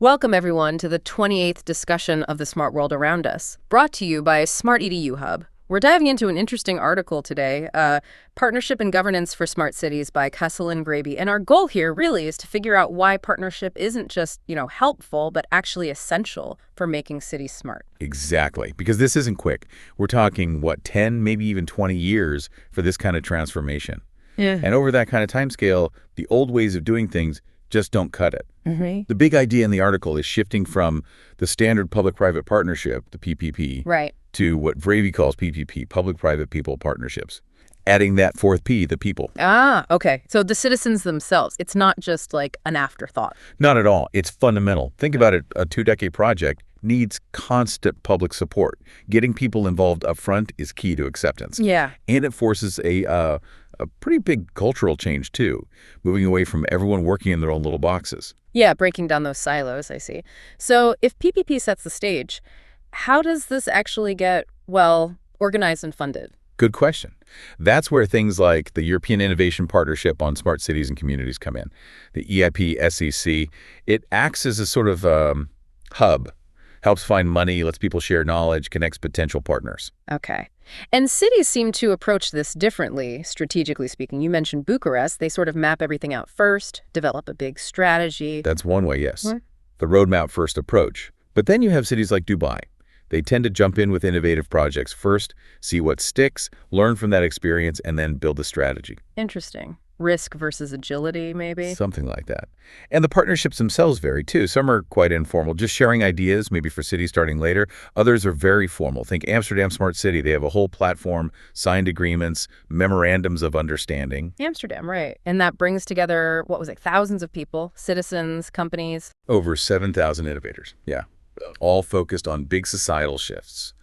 Welcome, everyone, to the 28th discussion of the smart world around us, brought to you by Smart-EDU Hub. We're diving into an interesting article today, Partnership and Governance for Smart Cities by Kessel and Graby. And our goal here really is to figure out why partnership isn't just, helpful, but actually essential for making cities smart. Exactly, because this isn't quick. We're talking, 10, maybe even 20 years for this kind of transformation. Yeah. And over that kind of timescale, the old ways of doing things just don't cut it. Mm-hmm. The big idea in the article is shifting from the standard public-private partnership, the PPP, Right. to what Gravy calls PPP, public-private people partnerships. Adding that fourth P, the people. Ah, okay. So the citizens themselves, it's not just like an afterthought. Not at all. It's fundamental. Think about it. A 2-decade project needs constant public support. Getting people involved up front is key to acceptance. Yeah. And it forces a pretty big cultural change, too, moving away from everyone working in their own little boxes. Yeah, breaking down those silos, I see. So if PPP sets the stage, how does this actually get, organized and funded? Good question. That's where things like the European Innovation Partnership on Smart Cities and Communities come in. The EIP-SEC, it acts as a sort of hub, helps find money, lets people share knowledge, connects potential partners. Okay. And cities seem to approach this differently, strategically speaking. You mentioned Bucharest. They sort of map everything out first, develop a big strategy. That's one way, yes. What? The roadmap first approach. But then you have cities like Dubai. They tend to jump in with innovative projects first, see what sticks, learn from that experience, and then build a strategy. Interesting. Risk versus agility, maybe? Something like that. And the partnerships themselves vary, too. Some are quite informal, just sharing ideas, maybe for cities starting later. Others are very formal. Think Amsterdam Smart City. They have a whole platform, signed agreements, memorandums of understanding. Amsterdam, right. And that brings together, thousands of people, citizens, companies. Over 7,000 innovators, yeah. All focused on big societal shifts.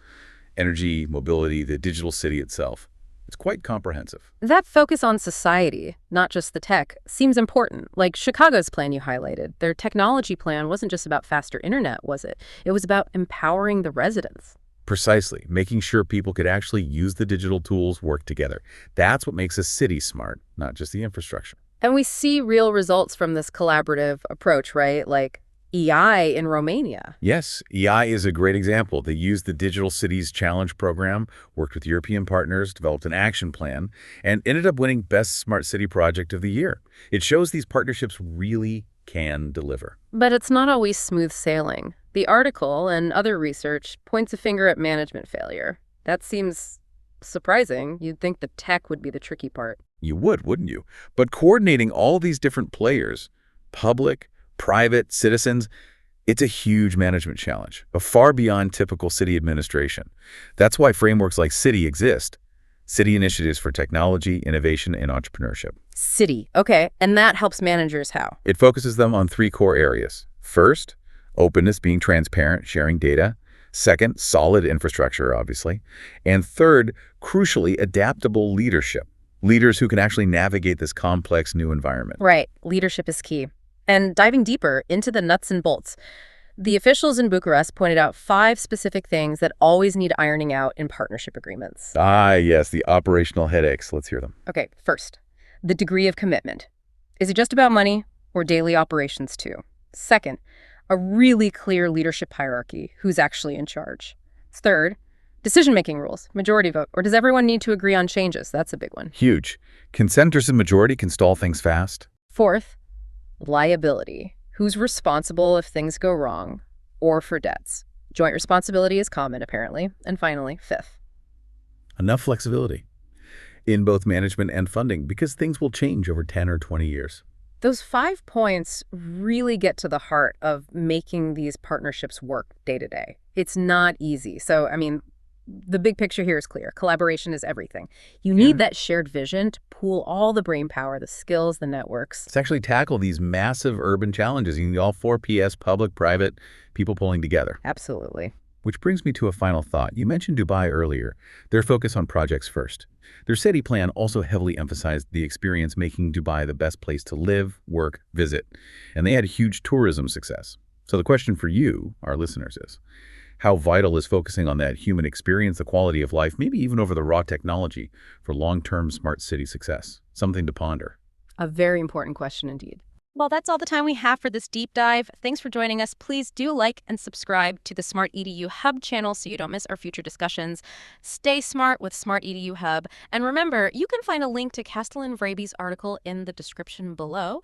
Energy, mobility, the digital city itself. It's quite comprehensive. That focus on society, not just the tech, seems important. Like Chicago's plan you highlighted. Their technology plan wasn't just about faster internet, was it? It was about empowering the residents. Precisely. Making sure people could actually use the digital tools, work together. That's what makes a city smart, not just the infrastructure. And we see real results from this collaborative approach, right? Like EI in Romania. Yes, EI is a great example. They used the Digital Cities Challenge program, worked with European partners, developed an action plan, and ended up winning Best Smart City Project of the Year. It shows these partnerships really can deliver. But it's not always smooth sailing. The article and other research points a finger at management failure. That seems surprising. You'd think the tech would be the tricky part. You would, wouldn't you? But coordinating all these different players, public, private, citizens, it's a huge management challenge, far beyond typical city administration. That's why frameworks like City exist. City Initiatives for Technology, Innovation, and Entrepreneurship. City. Okay. And that helps managers how? It focuses them on 3 core areas. First, openness, being transparent, sharing data. Second, solid infrastructure, obviously. And third, crucially, adaptable leadership. Leaders who can actually navigate this complex new environment. Right. Leadership is key. And diving deeper into the nuts and bolts, the officials in Bucharest pointed out 5 specific things that always need ironing out in partnership agreements. Ah, yes, the operational headaches. Let's hear them. Okay, first, the degree of commitment. Is it just about money or daily operations too? Second, a really clear leadership hierarchy. Who's actually in charge? Third, decision-making rules, majority vote, or does everyone need to agree on changes? That's a big one. Huge. Consent versus majority can stall things fast. Fourth, liability. Who's responsible if things go wrong, or for debts? Joint responsibility is common, apparently. And finally, fifth. Enough flexibility in both management and funding, because things will change over 10 or 20 years. Those 5 points really get to the heart of making these partnerships work day to day. It's not easy. So, the big picture here is clear. Collaboration is everything. You need that shared vision to pool all the brainpower, the skills, the networks. Let's actually tackle these massive urban challenges. You need all 4 Ps, public, private, people pulling together. Absolutely. Which brings me to a final thought. You mentioned Dubai earlier. Their focus on projects first. Their city plan also heavily emphasized the experience, making Dubai the best place to live, work, visit. And they had huge tourism success. So the question for you, our listeners, is how vital is focusing on that human experience, the quality of life, maybe even over the raw technology for long-term smart city success? Something to ponder. A very important question indeed. Well, that's all the time we have for this deep dive. Thanks for joining us. Please do like and subscribe to the Smart-EDU Hub channel so you don't miss our future discussions. Stay smart with Smart-EDU Hub. And remember, you can find a link to Castellan Vrabe's article in the description below.